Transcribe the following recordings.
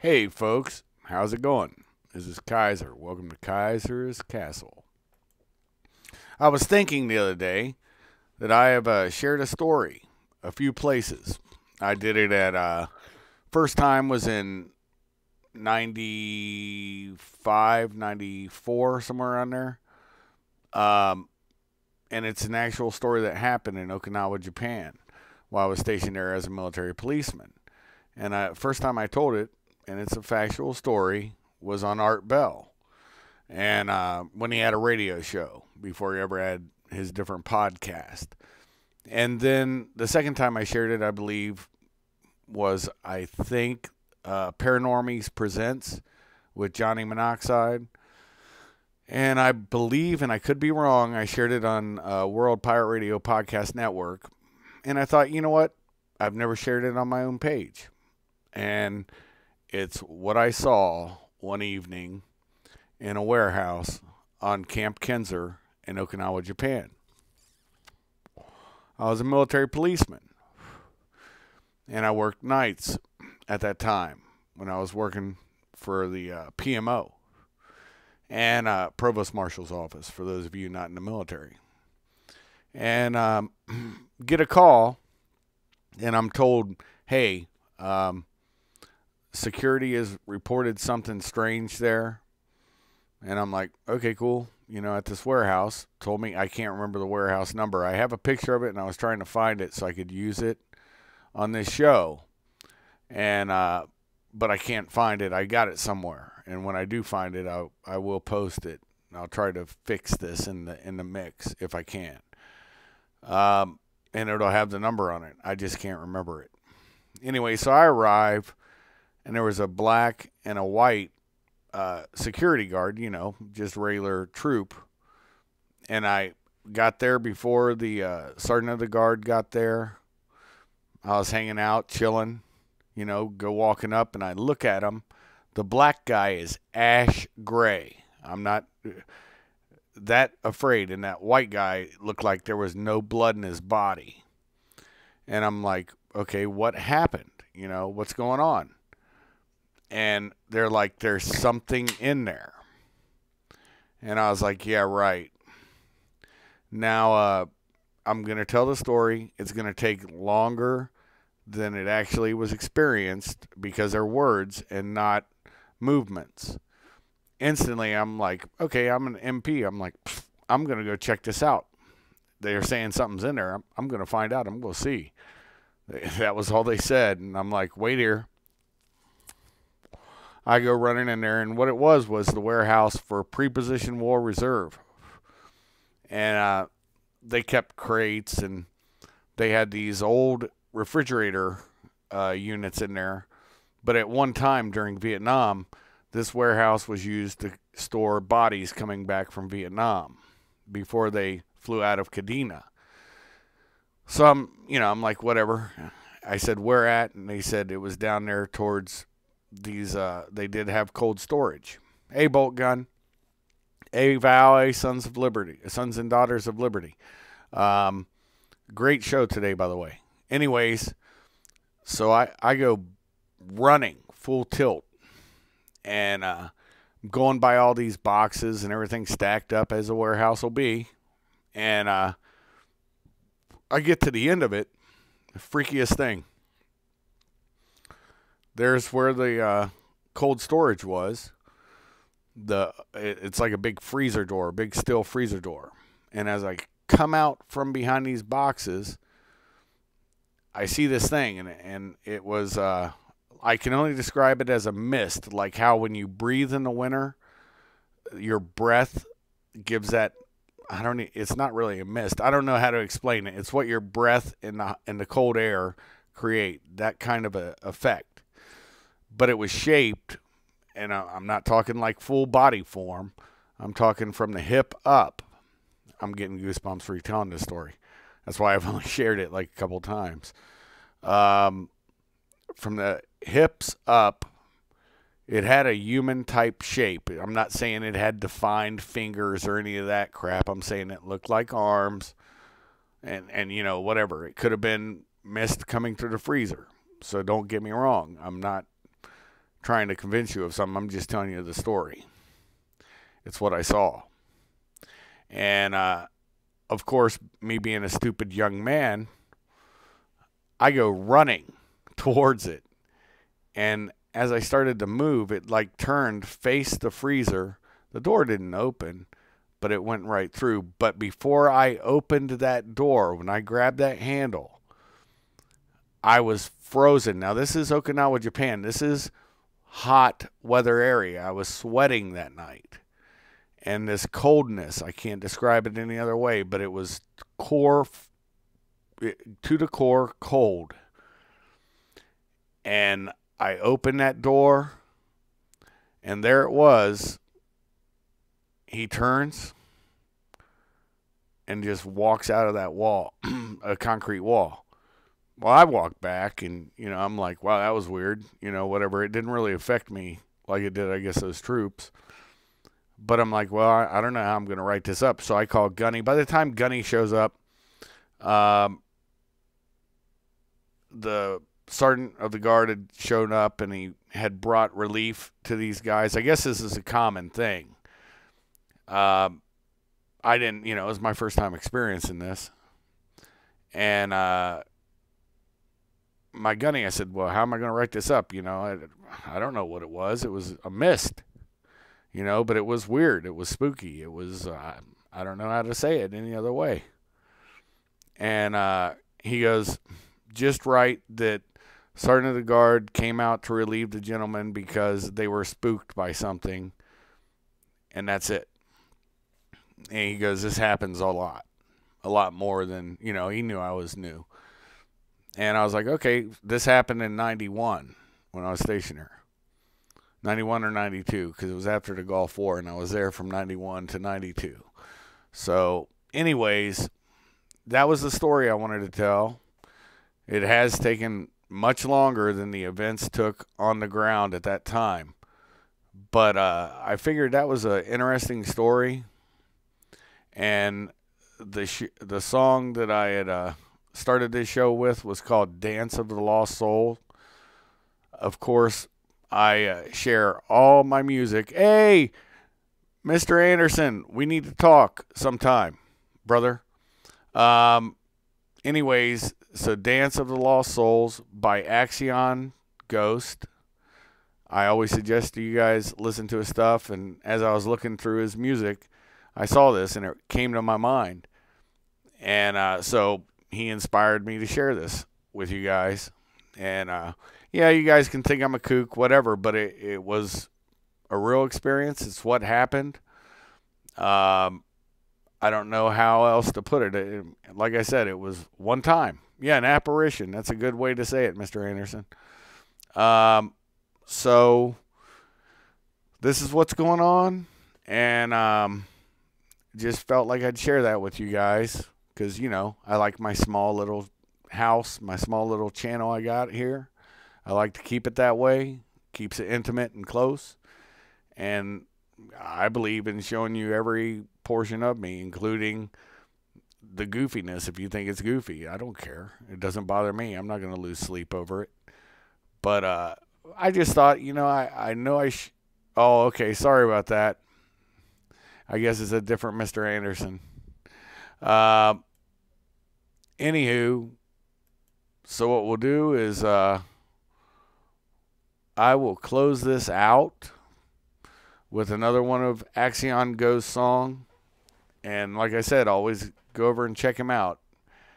Hey folks, how's it going? This is Kaiser. Welcome to Kaisers Kastle. I was thinking the other day that I have shared a story a few places. I did it at first time was in 95, 94, somewhere around there. Um, and it's an actual story that happened in Okinawa, Japan, while I was stationed there as a military policeman. And first time I told it, and it's a factual story, was on Art Bell. And when he had a radio show before he ever had his different podcast. And then the second time I shared it, I believe, was, I think, Paranormies Presents with Johnny Monoxide. And I believe, and I could be wrong, I shared it on World Pirate Radio Podcast Network. And I thought, you know what? I've never shared it on my own page. And it's what I saw one evening in a warehouse on Camp Kinser in Okinawa, Japan. I was a military policeman, and I worked nights at that time when I was working for the PMO and Provost Marshal's office, for those of you not in the military. And get a call, and I'm told, hey, security has reported something strange there. And I'm like, okay, cool. You know, at this warehouse. Told me, I can't remember the warehouse number. I have a picture of it, and I was trying to find it so I could use it on this show. And but I can't find it. I got it somewhere. And when I do find it, I will post it. I'll try to fix this in the mix if I can. And it'll have the number on it. I just can't remember it. Anyway, so I arrive, and there was a black and a white security guard, you know, just regular troop. And I got there before the sergeant of the guard got there. I was hanging out, chilling, you know, go walking up, and I look at him. The black guy is ash gray. I'm not that afraid. And that white guy looked like there was no blood in his body. And I'm like, okay, what happened? You know, what's going on? And they're like, there's something in there. And I was like, yeah, right. Now, I'm going to tell the story. It's going to take longer than it actually was experienced because they're words and not movements. Instantly, I'm like, okay, I'm an MP. I'm like, I'm going to go check this out. They're saying something's in there. I'm going to find out. I'm going to see. That was all they said. And I'm like, wait here. I go running in there, and what it was the warehouse for Preposition War Reserve. And they kept crates, and they had these old refrigerator units in there. But at one time during Vietnam, this warehouse was used to store bodies coming back from Vietnam before they flew out of Kadena. So I'm like, whatever. I said, where at? And they said it was down there towards these, they did have cold storage. A bolt gun, a vow, a sons of liberty, sons and daughters of liberty. Great show today, by the way. Anyways, so I go running full tilt, and going by all these boxes and everything stacked up as a warehouse will be. And I get to the end of it, the freakiest thing. There's where the cold storage was. It's like a big freezer door, big steel freezer door. And as I come out from behind these boxes, I see this thing, and it was, I can only describe it as a mist, like how when you breathe in the winter, your breath gives that, it's not really a mist. I don't know how to explain it. It's what your breath in the cold air create, that kind of a effect. But it was shaped, and I'm not talking like full body form. I'm talking from the hip up. I'm getting goosebumps retelling this story. That's why I've only shared it like a couple times. From the hips up, it had a human-type shape. I'm not saying it had defined fingers or any of that crap. I'm saying it looked like arms and you know, whatever. It could have been mist coming through the freezer. So don't get me wrong. I'm not trying to convince you of something. I'm just telling you the story. It's what I saw. And, of course, me being a stupid young man, I go running towards it. And as I started to move, it like turned, faced the freezer. The door didn't open, but it went right through. But before I opened that door, when I grabbed that handle, I was frozen. Now, this is Okinawa, Japan. This is hot weather area. I was sweating that night. And this coldness, I can't describe it any other way, but it was to the core cold. And I opened that door, and there it was. He turns and just walks out of that wall, a concrete wall. Well, I walked back, and, I'm like, wow, that was weird. Whatever. It didn't really affect me like it did, I guess, those troops. But I'm like, well, I don't know how I'm going to write this up. So I call Gunny. By the time Gunny shows up, the sergeant of the guard had shown up, and he had brought relief to these guys. I guess this is a common thing. I didn't, it was my first time experiencing this. And my Gunny, I said, well, how am I going to write this up? I don't know what it was. It was a mist, but it was weird. It was spooky. It was, I don't know how to say it any other way. And he goes, just write that Sergeant of the Guard came out to relieve the gentleman because they were spooked by something, and that's it. And he goes, this happens a lot more than, he knew I was new. And I was like, okay, this happened in 91 when I was stationed here. 91 or 92, because it was after the Gulf War, and I was there from 91 to 92. So, anyways, that was the story I wanted to tell. It has taken much longer than the events took on the ground at that time. But I figured that was an interesting story. And the song that I had started this show with was called Dance of the Lost Soul. Of course, I share all my music. Hey, Mr. Anderson, we need to talk sometime, brother. Anyways, so Dance of the Lost Souls by Axion Ghost. I always suggest to you guys listen to his stuff, and as I was looking through his music, I saw this, and it came to my mind. And so he inspired me to share this with you guys. And, yeah, you guys can think I'm a kook, whatever, but it was a real experience. It's what happened. I don't know how else to put it. Like I said, it was one time. Yeah, an apparition. That's a good way to say it, Mr. Anderson. So this is what's going on. And just felt like I'd share that with you guys. Because, I like my small little house, my small little channel I got here. I like to keep it that way. Keeps it intimate and close. And I believe in showing you every portion of me, including the goofiness. If you think it's goofy, I don't care. It doesn't bother me. I'm not going to lose sleep over it. But I just thought, I know oh, okay, sorry about that. I guess it's a different Mr. Anderson. Anywho, so what we'll do is I will close this out with another one of Axion Ghost's song. And like I said, always go over and check him out.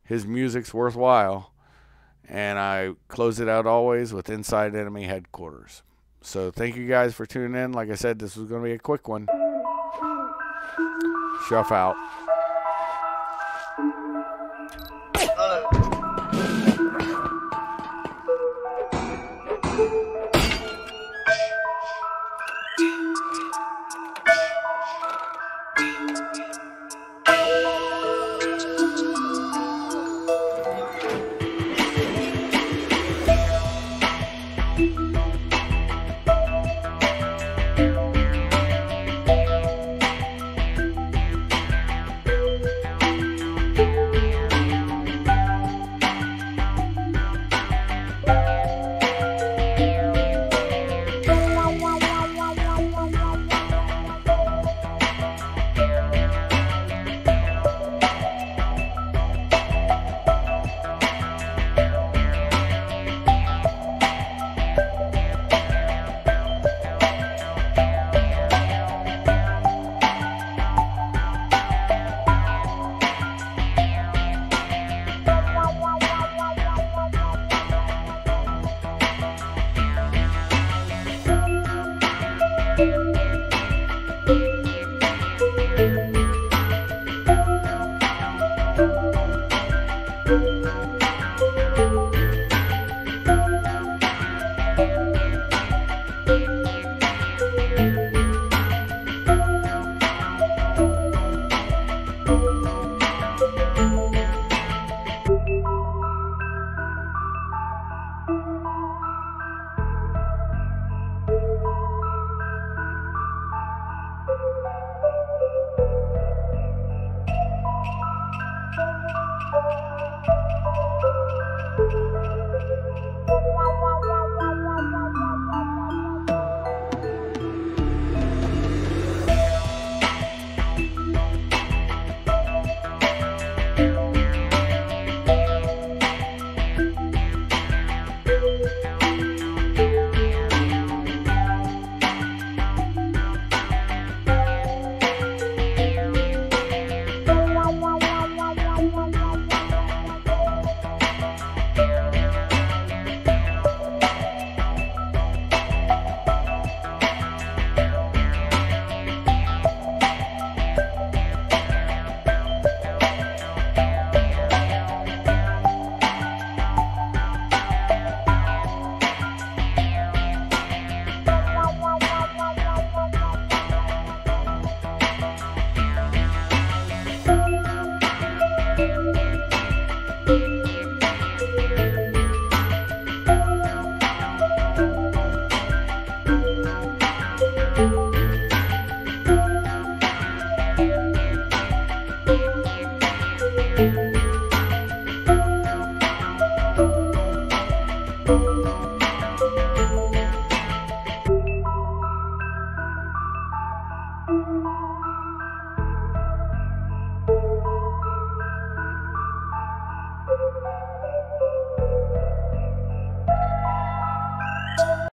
His music's worthwhile. And I close it out always with Inside Enemy Headquarters. So thank you guys for tuning in. Like I said, this was going to be a quick one. Shuff out.